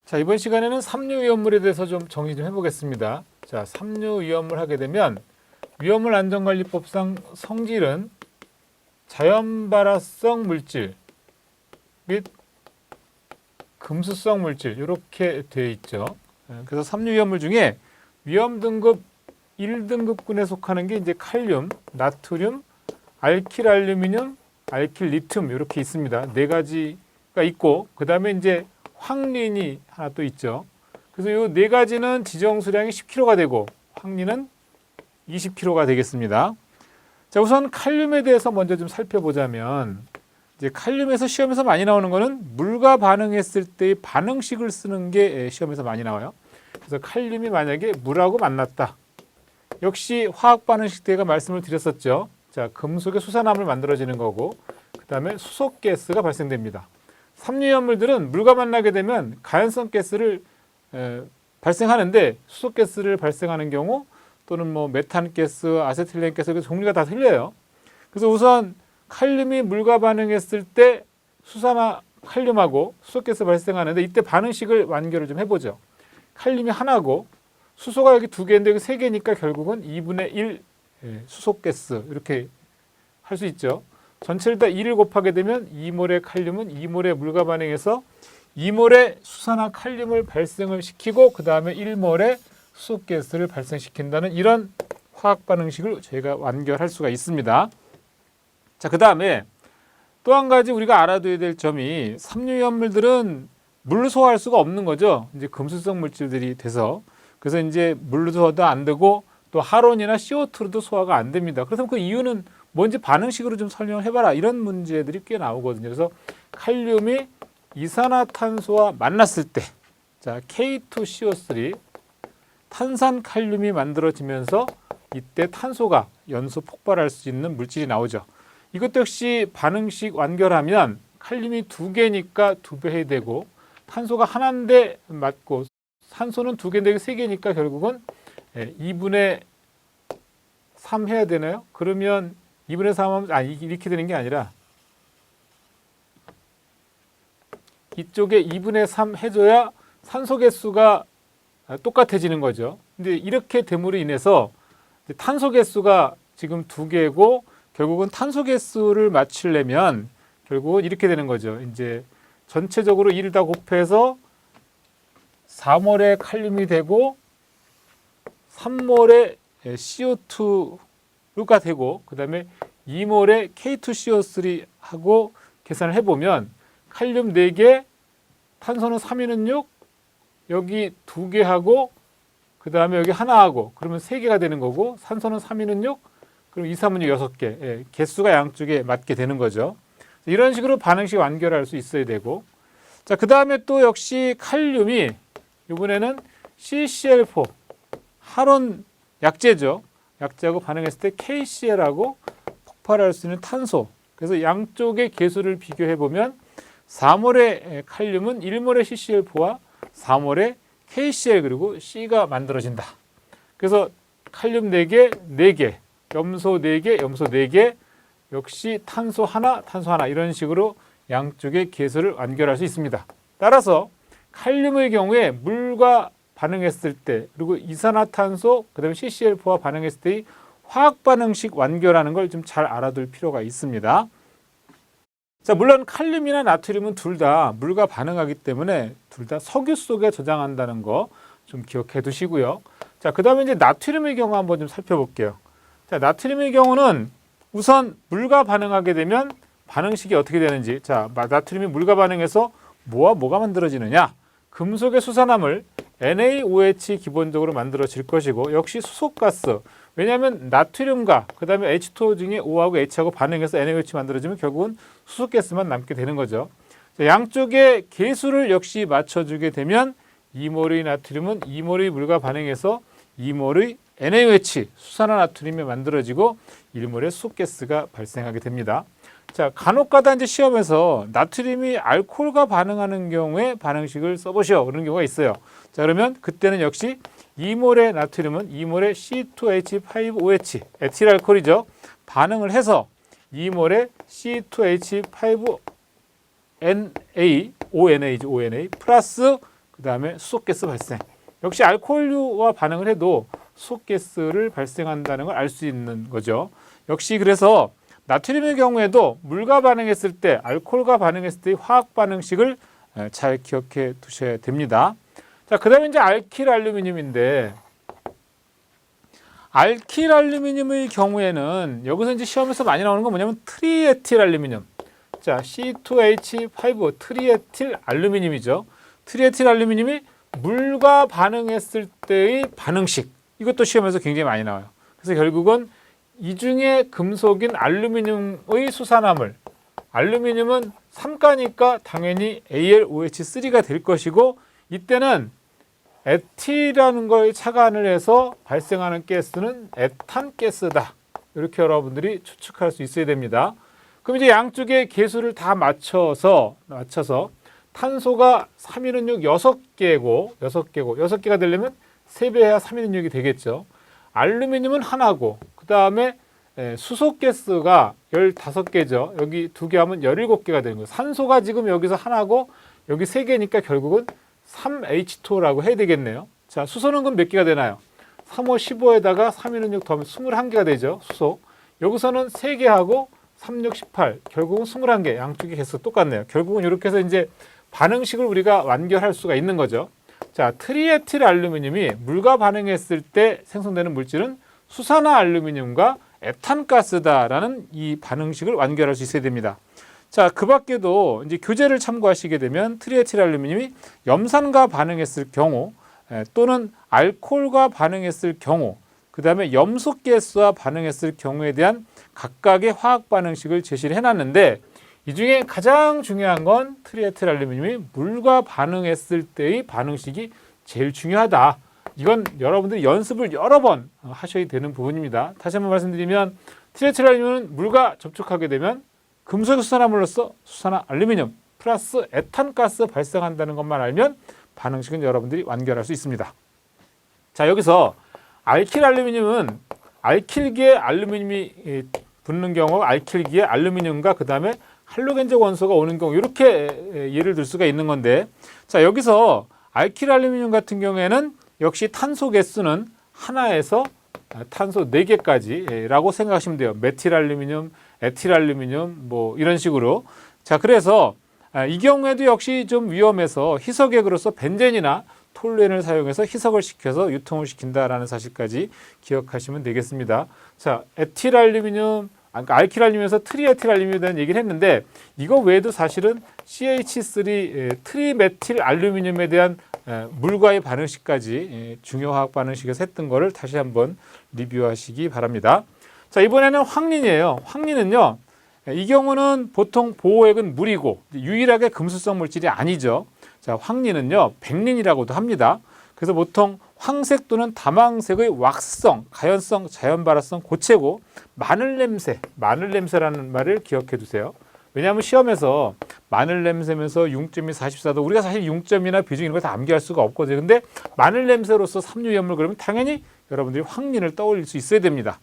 자, 이번 시간에는 삼류위험물에 대해서 좀 정리 좀 해보겠습니다. 자, 삼류위험물 하게 되면 위험물 안전관리법상 성질은 자연발화성 물질 및 금수성 물질 이렇게 되어 있죠. 그래서 삼류위험물 중에 위험 등급 1등급군에 속하는 게 이제 칼륨, 나트륨, 알킬알루미늄, 알킬리튬 이렇게 있습니다. 네 가지가 있고 그 다음에 이제 황린이 하나 또 있죠. 그래서 이 네 가지는 지정 수량이 10kg가 되고 황린은 20kg가 되겠습니다. 자, 우선 칼륨에 대해서 먼저 좀 살펴보자면 이제 칼륨에서 시험에서 많이 나오는 거는 물과 반응했을 때의 반응식을 쓰는 게 시험에서 많이 나와요. 그래서 칼륨이 만약에 물하고 만났다. 역시 화학 반응식 때가 말씀을 드렸었죠. 자, 금속의 수산화물 만들어지는 거고 그 다음에 수소가스가 발생됩니다. 삼류위험물들은 물과 만나게 되면 가연성 가스를 발생하는데 수소가스를 발생하는 경우 또는 뭐 메탄가스, 아세틸렌가스 그 종류가 다 틀려요. 그래서 우선 칼륨이 물과 반응했을 때 수산화 칼륨하고 수소가스 발생하는데 이때 반응식을 완결을 좀 해보죠. 칼륨이 하나고 수소가 여기 두 개인데 여기 세 개니까 결국은 2분의 1 수소가스 이렇게 할 수 있죠. 전체를 다 2를 곱하게 되면 2몰의 칼륨은 2몰의 물과 반응해서 2몰의 수산화 칼륨을 발생을 시키고 그 다음에 1몰의 수소가스를 발생시킨다는 이런 화학 반응식을 저희가 완결할 수가 있습니다. 자, 그 다음에 또 한 가지 우리가 알아둬야 될 점이 삼류위험물들은 물로 소화할 수가 없는 거죠. 이제 금수성 물질들이 돼서 그래서 이제 물로 소화도 안 되고 또 하론이나 CO2로도 소화가 안 됩니다. 그래서 그 이유는 뭔지 반응식으로 좀 설명을 해봐라 이런 문제들이 꽤 나오거든요. 그래서 칼륨이 이산화탄소와 만났을 때 자, K2CO3 탄산칼륨이 만들어지면서 이때 탄소가 연소 폭발할 수 있는 물질이 나오죠. 이것도 역시 반응식 완결하면 칼륨이 두 개니까 두 배 해야 되고 탄소가 하나인데 맞고 산소는 두 개인데 세 개니까 결국은 2분의 3 해야 되나요? 그러면 2분의 3 하면 이렇게 되는 게 아니라 이쪽에 2분의 3 해줘야 산소 개수가 똑같아지는 거죠. 근데 이렇게 됨으로 인해서 탄소 개수가 지금 두 개고 결국은 탄소 개수를 맞추려면 결국은 이렇게 되는 거죠. 이제 전체적으로 2를 다 곱해서 4몰의 칼륨이 되고 3몰의 CO2가 되고 그 다음에 2몰의 K2CO3하고 계산을 해보면 칼륨 4개, 탄소는 3위는 6, 여기 2개 하고 그 다음에 여기 하나 하고 그러면 3개가 되는 거고 산소는 3위는 6, 그럼 2, 3은 6개, 개수가 양쪽에 맞게 되는 거죠. 이런 식으로 반응식 완결할 수 있어야 되고 자, 그 다음에 또 역시 칼륨이 이번에는 CCl4 하론 약재죠. 약재하고 반응했을 때 KCl하고 폭발할 수 있는 탄소. 그래서 양쪽의 개수를 비교해 보면 4몰의 칼륨은 1몰의 CCl4와 4몰의 KCl 그리고 C가 만들어진다. 그래서 칼륨 4개, 4개, 염소 4개, 염소 4개, 역시 탄소 하나, 탄소 하나 이런 식으로 양쪽의 개수를 완결할 수 있습니다. 따라서 칼륨의 경우에 물과 반응했을 때 그리고 이산화탄소 그다음에 CCl4와 반응했을 때의 화학 반응식 완결하는 걸 좀 잘 알아둘 필요가 있습니다. 자, 물론 칼륨이나 나트륨은 둘 다 물과 반응하기 때문에 둘 다 석유 속에 저장한다는 거 좀 기억해 두시고요. 자, 그다음에 이제 나트륨의 경우 한번 좀 살펴볼게요. 자, 나트륨의 경우는 우선 물과 반응하게 되면 반응식이 어떻게 되는지. 자, 나트륨이 물과 반응해서 뭐와 뭐가 만들어지느냐? 금속의 수산화물 NaOH 기본적으로 만들어질 것이고 역시 수소가스. 왜냐하면 나트륨과 그 다음에 H2O 중에 O하고 H하고 반응해서 NaOH 만들어지면 결국은 수소가스만 남게 되는 거죠. 자, 양쪽의 개수를 역시 맞춰주게 되면 2몰의 나트륨은 2몰의 물과 반응해서 2몰의 NaOH 수산화 나트륨이 만들어지고 1몰의 수소가스가 발생하게 됩니다. 자, 간혹가다 이제 시험에서 나트륨이 알코올과 반응하는 경우에 반응식을 써보시오 그런 경우가 있어요. 자, 그러면 그때는 역시 2몰의 나트륨은 2몰의 C2H5OH 에틸알코올이죠. 반응을 해서 2몰의 C2H5Na ONA 플러스 그 다음에 수소가스 발생. 역시 알코올류와 반응을 해도 수소가스를 발생한다는 걸 알 수 있는 거죠. 역시 그래서 나트륨의 경우에도 물과 반응했을 때, 알코올과 반응했을 때의 화학 반응식을 잘 기억해 두셔야 됩니다. 자, 그 다음에 이제 알킬 알루미늄인데, 알킬 알루미늄의 경우에는 여기서 이제 시험에서 많이 나오는 건 뭐냐면 트리에틸 알루미늄. 자, C2H5 트리에틸 알루미늄이죠. 트리에틸 알루미늄이 물과 반응했을 때의 반응식. 이것도 시험에서 굉장히 많이 나와요. 그래서 결국은 이 중에 금속인 알루미늄의 수산화물, 알루미늄은 삼가니까 당연히 AlOH3가 될 것이고, 이때는 에틸이라는 거에 착안을 해서 발생하는 가스는 에탄가스다. 이렇게 여러분들이 추측할 수 있어야 됩니다. 그럼 이제 양쪽의 계수를 다 맞춰서 탄소가 3인은 6, 6개가 되려면 3배 해야 3인은 6이 되겠죠. 알루미늄은 하나고, 그 다음에 수소가스가 15개죠. 여기 2개 하면 17개가 되는 거예요. 산소가 지금 여기서 하나고 여기 3개니까 결국은 3H2O라고 해야 되겠네요. 자, 수소는 그럼 몇 개가 되나요? 3, 5, 15에다가 3인은 6 더하면 21개가 되죠. 수소. 여기서는 3개 하고 3, 6, 18. 결국은 21개. 양쪽의 개수가 똑같네요. 결국은 이렇게 해서 이제 반응식을 우리가 완결할 수가 있는 거죠. 자, 트리에틸 알루미늄이 물과 반응했을 때 생성되는 물질은 수산화 알루미늄과 에탄가스다라는 이 반응식을 완결할 수 있어야 됩니다. 자, 그 밖에도 이제 교재를 참고하시게 되면 트리에틸 알루미늄이 염산과 반응했을 경우 또는 알코올과 반응했을 경우, 그 다음에 염소가스와 반응했을 경우에 대한 각각의 화학 반응식을 제시를 해놨는데, 이 중에 가장 중요한 건 트리에틸 알루미늄이 물과 반응했을 때의 반응식이 제일 중요하다. 이건 여러분들이 연습을 여러 번 하셔야 되는 부분입니다. 다시 한번 말씀드리면 트리에틸 알루미늄은 물과 접촉하게 되면 금속의 수산화물로서 수산화 알루미늄 플러스 에탄가스 발생한다는 것만 알면 반응식은 여러분들이 완결할 수 있습니다. 자, 여기서 알킬 알루미늄은 알킬기에 알루미늄이 붙는 경우 알킬기에 알루미늄과 그 다음에 할로겐적 원소가 오는 경우, 이렇게 예를 들 수가 있는 건데, 자, 여기서 알킬 알루미늄 같은 경우에는 역시 탄소 개수는 하나에서 탄소 4개까지라고 생각하시면 돼요. 메틸 알루미늄, 에틸 알루미늄 뭐 이런 식으로. 자, 그래서 이 경우에도 역시 좀 위험해서 희석액으로서 벤젠이나 톨루엔을 사용해서 희석을 시켜서 유통을 시킨다라는 사실까지 기억하시면 되겠습니다. 자, 에틸 알루미늄, 알킬 알루미늄에서 트리에틸 알루미늄에 대한 얘기를 했는데, 이거 외에도 사실은 CH3 트리메틸 알루미늄에 대한 물과의 반응식까지 중요 화학 반응식에서 했던 거를 다시 한번 리뷰하시기 바랍니다. 자, 이번에는 황린이에요. 황린은요, 이 경우는 보통 보호액은 물이고 유일하게 금수성 물질이 아니죠. 자, 황린은요, 백린이라고도 합니다. 그래서 보통 황색 또는 다망색의 왁스성, 가연성, 자연발화성 고체고, 마늘 냄새라는 말을 기억해 두세요. 왜냐하면 시험에서 마늘 냄새면서 0점이 44도, 우리가 사실 0점이나 비중 이런 거 다 암기할 수가 없거든요. 근데 마늘 냄새로서 삼류염물 그러면 당연히 여러분들이 황린을 떠올릴 수 있어야 됩니다.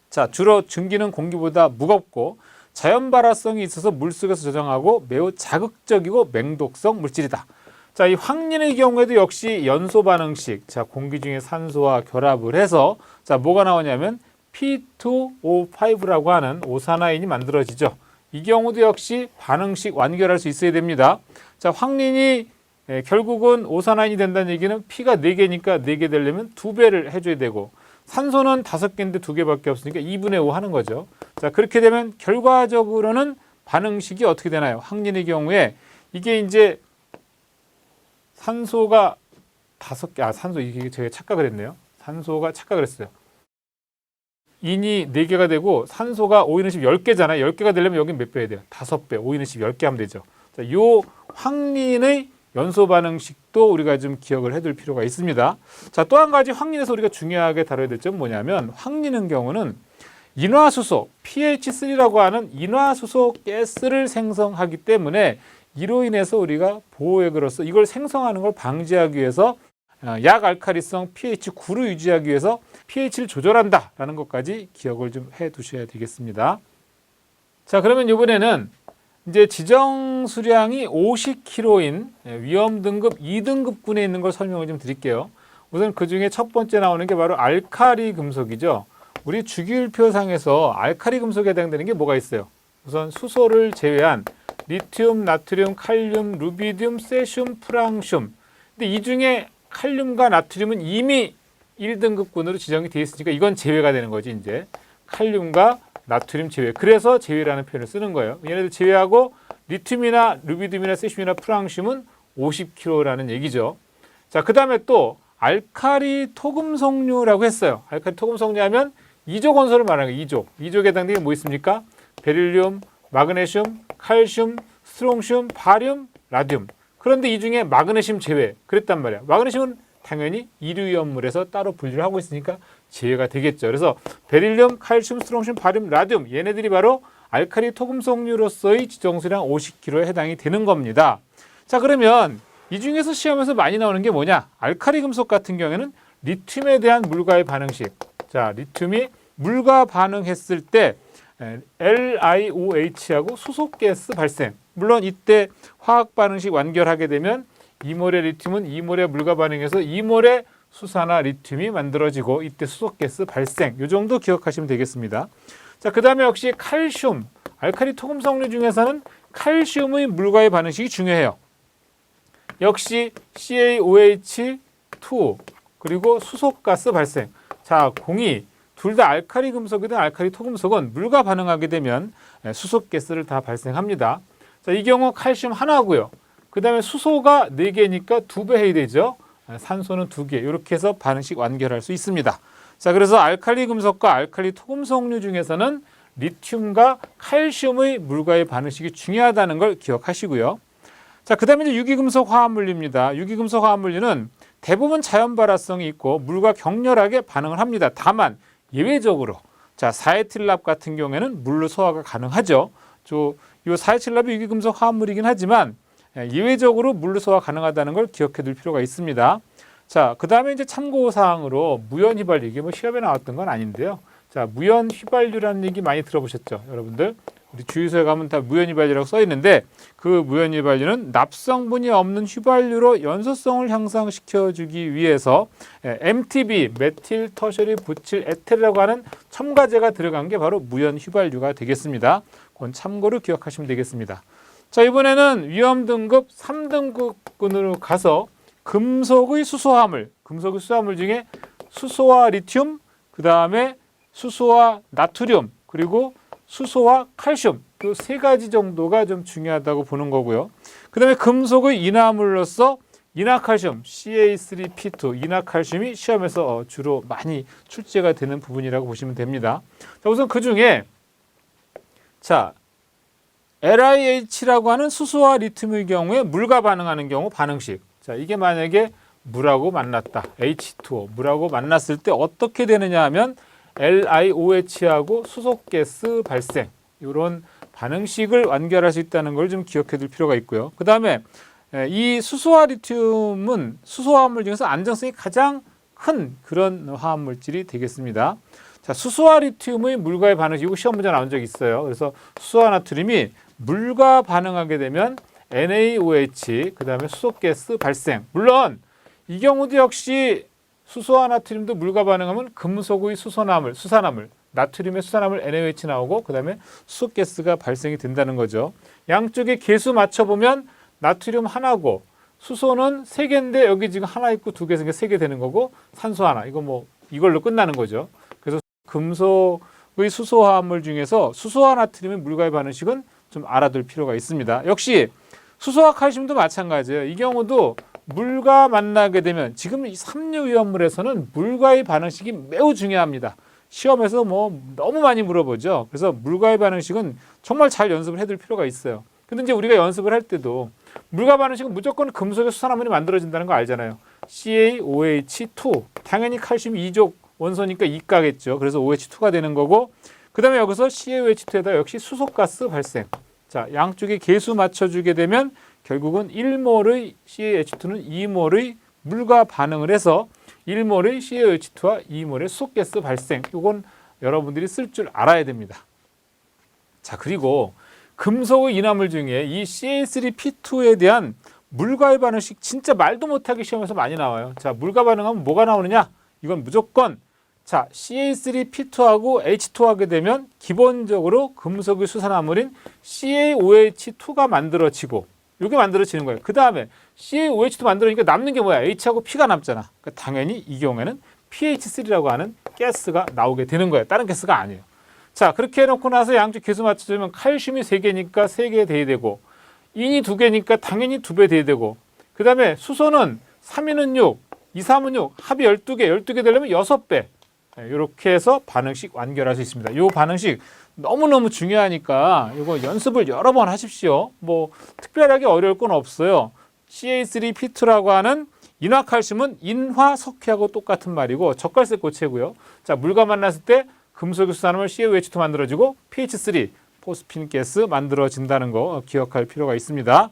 자, 주로 증기는 공기보다 무겁고 자연발화성이 있어서 물속에서 저장하고 매우 자극적이고 맹독성 물질이다. 자, 이 황린의 경우에도 역시 연소 반응식, 자, 공기 중에 산소와 결합을 해서, 자, 뭐가 나오냐면 P2O5라고 하는 오산화인이 만들어지죠. 이 경우도 역시 반응식 완결할 수 있어야 됩니다. 자, 황린이 결국은 오산화인이 된다는 얘기는 P가 4개니까 4개 되려면 2배를 해줘야 되고, 산소는 5개인데 2개밖에 없으니까 2분의 5 하는 거죠. 자, 그렇게 되면 결과적으로는 반응식이 어떻게 되나요? 황린의 경우에 이게 이제 산소가 5개, 산소 이게 제가 착각을 했네요. 산소가 착각을 했어요. 인이 4개가 되고 산소가 5인은 10개잖아요. 10개가 되려면 여기 몇 배 해야 돼요? 5배, 5인은 10개 하면 되죠. 자, 요 황린의 연소 반응식도 우리가 좀 기억을 해둘 필요가 있습니다. 자, 또 한 가지 황린에서 우리가 중요하게 다뤄야 될 점은 뭐냐면, 황린의 경우는 인화수소, pH3라고 하는 인화수소 가스를 생성하기 때문에 이로 인해서 우리가 보호액으로서 이걸 생성하는 걸 방지하기 위해서 약알칼리성 pH 9를 유지하기 위해서 pH를 조절한다라는 것까지 기억을 좀 해 두셔야 되겠습니다. 자, 그러면 이번에는 이제 지정 수량이 50kg인 위험 등급 2등급군에 있는 걸 설명을 좀 드릴게요. 우선 그 중에 첫 번째 나오는 게 바로 알카리 금속이죠. 우리 주기율표상에서 알카리 금속에 해당되는 게 뭐가 있어요? 우선 수소를 제외한 리튬, 나트륨, 칼륨, 루비디움, 세슘, 프랑슘. 근데 이 중에 칼륨과 나트륨은 이미 1등급군으로 지정이 되어 있으니까 이건 제외가 되는 거지, 이제. 칼륨과 나트륨 제외. 그래서 제외라는 표현을 쓰는 거예요. 얘네들 제외하고 리튬이나 루비디움이나 세슘이나 프랑슘은 50kg라는 얘기죠. 자, 그 다음에 또 알카리 토금속류라고 했어요. 알카리 토금속류 하면 2족 원소를 말하는 거예요. 2족. 2족에 해당되는 게 뭐 있습니까? 베릴륨, 마그네슘, 칼슘, 스트롱슘, 바륨, 라듐. 그런데 이 중에 마그네슘 제외. 그랬단 말이야. 마그네슘은 당연히 이류위험물에서 따로 분류를 하고 있으니까 제외가 되겠죠. 그래서 베릴륨, 칼슘, 스트롱슘, 바륨, 라듐 얘네들이 바로 알카리 토금속류로서의 지정수량 50kg에 해당이 되는 겁니다. 자, 그러면 이 중에서 시험에서 많이 나오는 게 뭐냐? 알카리 금속 같은 경우에는 리튬에 대한 물과의 반응식. 자, 리튬이 물과 반응했을 때 LiOH하고 수소가스 발생. 물론 이때 화학 반응식 완결하게 되면 2몰의 리튬은 2몰의 물과 반응해서 2몰의 수산화 리튬이 만들어지고 이때 수소가스 발생. 이 정도 기억하시면 되겠습니다. 자, 그 다음에 역시 칼슘. 알카리 토금속류 중에서는 칼슘의 물과의 반응식이 중요해요. 역시 CaOH2 그리고 수소가스 발생. 자, 공이 둘 다 알카리 금속이든 알카리 토금속은 물과 반응하게 되면 수소가스를 다 발생합니다. 자, 이 경우 칼슘 하나고요. 그 다음에 수소가 4개니까 2배 해야 되죠. 산소는 2개. 이렇게 해서 반응식 완결할 수 있습니다. 자, 그래서 알칼리 금속과 알칼리 토금속류 중에서는 리튬과 칼슘의 물과의 반응식이 중요하다는 걸 기억하시고요. 자, 그 다음에 이제 유기금속 화합물리입니다. 유기금속 화합물리는 대부분 자연 발화성이 있고 물과 격렬하게 반응을 합니다. 다만 예외적으로 자, 사에틸랍 같은 경우에는 물로 소화가 가능하죠. 이 사에틸랍이 유기금속 화합물이긴 하지만 예외적으로 물로 소화 가능하다는 걸 기억해 둘 필요가 있습니다. 자, 그 다음에 이제 참고사항으로 무연휘발유, 이게 뭐 시험에 나왔던 건 아닌데요. 자, 무연휘발유라는 얘기 많이 들어보셨죠, 여러분들? 우리 주유소에 가면 다 무연휘발유라고 써 있는데 그 무연휘발유는 납성분이 없는 휘발유로 연소성을 향상시켜주기 위해서 MTB, 메틸 터셔리 부칠 에텔이라고 하는 첨가제가 들어간 게 바로 무연휘발유가 되겠습니다. 그건 참고로 기억하시면 되겠습니다. 자, 이번에는 위험 등급 3등급군으로 가서 금속의 수소화물, 금속의 수소화물 중에 수소와 리튬, 그 다음에 수소와 나트륨, 그리고 수소와 칼슘, 이 3가지 정도가 좀 중요하다고 보는 거고요. 그 다음에 금속의 인화물로서 인화칼슘, Ca3P2, 인화칼슘이 시험에서 주로 많이 출제가 되는 부분이라고 보시면 됩니다. 자, 우선 그 중에 자, LiH라고 하는 수소와 리튬의 경우에 물과 반응하는 경우 반응식. 자, 이게 만약에 물하고 만났다. H2O, 물하고 만났을 때 어떻게 되느냐 하면 LiOH하고 수소가스 발생. 이런 반응식을 완결할 수 있다는 걸 좀 기억해 둘 필요가 있고요. 그 다음에 이 수소와 리튬은 수소화합물 중에서 안정성이 가장 큰 그런 화합물질이 되겠습니다. 자, 수소와 리튬의 물과의 반응식, 이거 시험 문제 나온 적이 있어요. 그래서 수소와 나트륨이 물과 반응하게 되면 NaOH, 그 다음에 수소가스 발생. 물론 이 경우도 역시 수소와 나트륨도 물과 반응하면 금속의 수소나물, 수산화물, 나트륨의 수산화물 NaOH 나오고 그 다음에 수소가스가 발생이 된다는 거죠. 양쪽에 개수 맞춰보면 나트륨 하나고 수소는 3개인데 여기 지금 하나 있고 2개 생겨 3개 되는 거고 산소 하나. 이거 뭐 이걸로 끝나는 거죠. 그래서 금속의 수소화합물 중에서 수소와 나트륨의 물과의 반응식은 좀 알아둘 필요가 있습니다. 역시 수소와 칼슘도 마찬가지예요. 이 경우도 물과 만나게 되면 지금 이 삼류 위험물에서는 물과의 반응식이 매우 중요합니다. 시험에서 뭐 너무 많이 물어보죠. 그래서 물과의 반응식은 정말 잘 연습을 해둘 필요가 있어요. 근데 이제 우리가 연습을 할 때도 물과 반응식은 무조건 금속의 수산화물이 만들어진다는 거 알잖아요. CaOH2. 당연히 칼슘 2족 원소니까 2가겠죠. 그래서 OH2가 되는 거고 그 다음에 여기서 CaOH2에다 역시 수소가스 발생. 자, 양쪽에 개수 맞춰주게 되면 결국은 1몰의 CaH2는 2몰의 물과 반응을 해서 1몰의 CaOH2와 2몰의 수소가스 발생. 이건 여러분들이 쓸 줄 알아야 됩니다. 자, 그리고 금속의 인화물 중에 이 CA3P2에 대한 물과의 반응식 진짜 말도 못하게 시험에서 많이 나와요. 자, 물과 반응하면 뭐가 나오느냐? 이건 무조건 자, CA3P2하고 H2 하게 되면 기본적으로 금속의 수산화물인 CaOH2가 만들어지고 이게 만들어지는 거예요. 그 다음에 CaOH2 만들어지니까 남는 게 뭐야? H하고 P가 남잖아. 그러니까 당연히 이 경우에는 pH3라고 하는 가스가 나오게 되는 거예요. 다른 가스가 아니에요. 자, 그렇게 해놓고 나서 양쪽 계수 맞춰주면 칼슘이 3개니까 3개 돼야 되고 인이 2개니까 당연히 2배 돼야 되고 그 다음에 수소는 3인은 6, 2, 3은 6, 합이 12개, 12개 되려면 6배. 이렇게 해서 반응식 완결할 수 있습니다. 이 반응식 너무너무 중요하니까 이거 연습을 여러 번 하십시오. 뭐 특별하게 어려울 건 없어요. CA3P2라고 하는 인화칼슘은 인화석회하고 똑같은 말이고 젓갈색 고체고요. 자, 물과 만났을 때 금속의 수산물 CaOH2 만들어지고 pH3 포스핀 가스 만들어진다는 거 기억할 필요가 있습니다.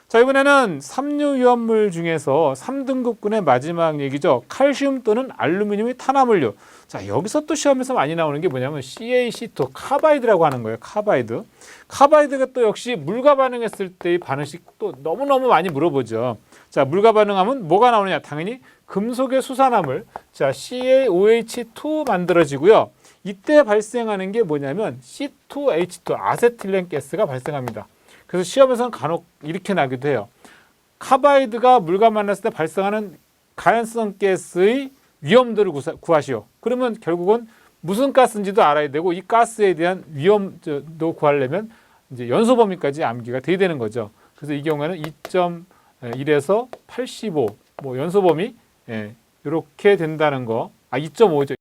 자, 이번에는 삼류 위험물 중에서 3등급군의 마지막 얘기죠. 칼슘 또는 알루미늄의 탄화물류. 자, 여기서 또 시험에서 많이 나오는 게 뭐냐면 CaC2 카바이드라고 하는 거예요. 카바이드. 카바이드가 또 역시 물과 반응했을 때의 반응식 또 너무너무 많이 물어보죠. 자, 물과 반응하면 뭐가 나오느냐? 당연히 금속의 수산화물. 자, CaOH2 만들어지고요. 이때 발생하는 게 뭐냐면 C2H2 아세틸렌 가스가 발생합니다. 그래서 시험에서는 간혹 이렇게 나기도 해요. 카바이드가 물과 만났을 때 발생하는 가연성 가스의 위험도를 구하시오. 그러면 결국은 무슨 가스인지도 알아야 되고 이 가스에 대한 위험도 구하려면 이제 연소 범위까지 암기가 돼야 되는 거죠. 그래서 이 경우에는 2.1에서 85 뭐 연소 범위 이렇게 된다는 거. 2.5죠.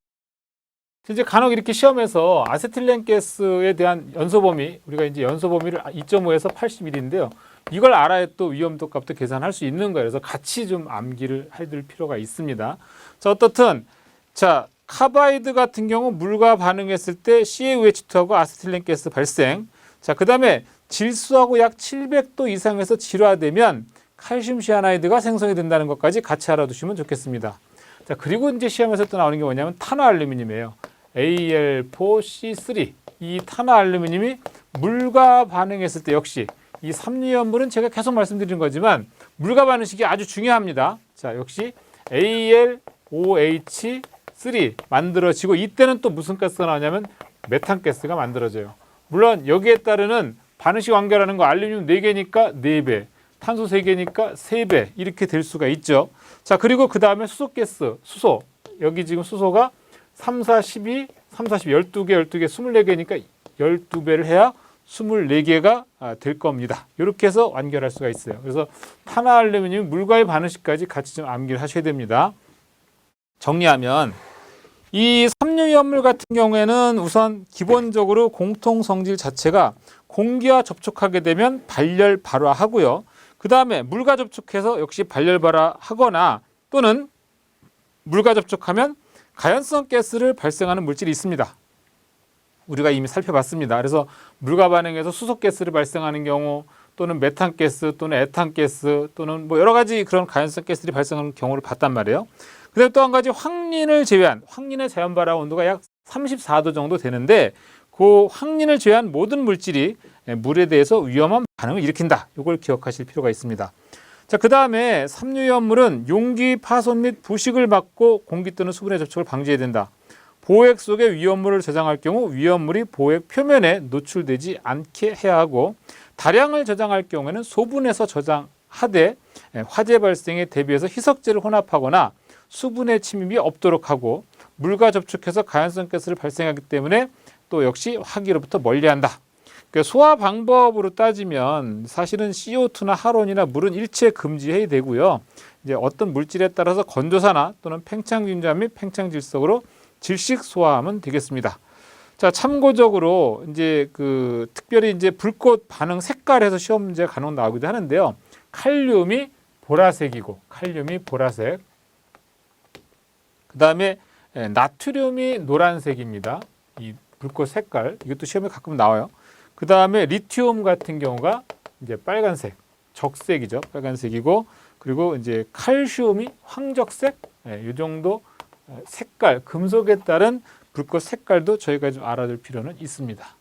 이제 간혹 이렇게 시험에서 아세틸렌 가스에 대한 연소 범위, 우리가 이제 연소 범위를 2.5에서 81인데요. 이걸 알아야 또 위험도 값도 계산할 수 있는 거예요. 그래서 같이 좀 암기를 해둘 필요가 있습니다. 자, 어떻든 자, 카바이드 같은 경우 물과 반응했을 때 CaOH2하고 아세틸렌 가스 발생. 자, 그다음에 질소하고 약 700도 이상에서 질화되면 칼슘 시아나이드가 생성이 된다는 것까지 같이 알아두시면 좋겠습니다. 자, 그리고 이제 시험에서 또 나오는 게 뭐냐면 탄화알루미늄이에요. Al4C3. 이 탄화알루미늄이 물과 반응했을 때 역시 이 삼류연물은 제가 계속 말씀드린 거지만 물과 반응식이 아주 중요합니다. 자, 역시 AlOH3 만들어지고 이때는 또 무슨 가스가 나오냐면 메탄가스가 만들어져요. 물론 여기에 따르는 반응식 완결하는 거 알루미늄 4개니까 4배, 탄소 3개니까 3배 이렇게 될 수가 있죠. 자, 그리고 그 다음에 수소가스, 수소. 여기 지금 수소가 3, 4, 12, 3, 4, 12, 12개, 12개, 24개니까 12배를 해야 24개가 될 겁니다. 이렇게 해서 완결할 수가 있어요. 그래서 탄화알루미늄 물과의 반응식까지 같이 좀 암기를 하셔야 됩니다. 정리하면 이 삼류위험물 같은 경우에는 우선 기본적으로 공통 성질 자체가 공기와 접촉하게 되면 발열 발화하고요. 그 다음에 물과 접촉해서 역시 발열 발화하거나 또는 물과 접촉하면 가연성 가스를 발생하는 물질이 있습니다. 우리가 이미 살펴봤습니다. 그래서 물과 반응해서 수소가스를 발생하는 경우 또는 메탄가스 또는 에탄가스 또는 뭐 여러 가지 그런 가연성 가스들이 발생하는 경우를 봤단 말이에요. 그다음에 또 한 가지 황린을 제외한 황린의 자연 발화 온도가 약 34도 정도 되는데 그 황린을 제외한 모든 물질이 물에 대해서 위험한 반응을 일으킨다. 이걸 기억하실 필요가 있습니다. 자, 그 다음에 삼류위험물은 용기 파손 및 부식을 막고 공기 또는 수분의 접촉을 방지해야 된다. 보액 속에 위험물을 저장할 경우 위험물이 보액 표면에 노출되지 않게 해야 하고 다량을 저장할 경우에는 소분해서 저장하되 화재 발생에 대비해서 희석제를 혼합하거나 수분의 침입이 없도록 하고 물과 접촉해서 가연성 가스를 발생하기 때문에 또 역시 화기로부터 멀리한다. 소화 방법으로 따지면 사실은 CO2나 하론이나 물은 일체 금지해야 되고요. 이제 어떤 물질에 따라서 건조사나 또는 팽창균자 및 팽창질석으로 질식 소화하면 되겠습니다. 자, 참고적으로 이제 특별히 이제 불꽃 반응 색깔에서 시험 문제 간혹 나오기도 하는데요. 칼륨이 보라색이고, 칼륨이 보라색. 그 다음에 나트륨이 노란색입니다. 이 불꽃 색깔, 이것도 시험에 가끔 나와요. 그 다음에 리튬 같은 경우가 이제 빨간색, 적색이죠. 빨간색이고, 그리고 이제 칼슘이 황적색, 이 정도 색깔, 금속에 따른 불꽃 색깔도 저희가 좀 알아둘 필요는 있습니다.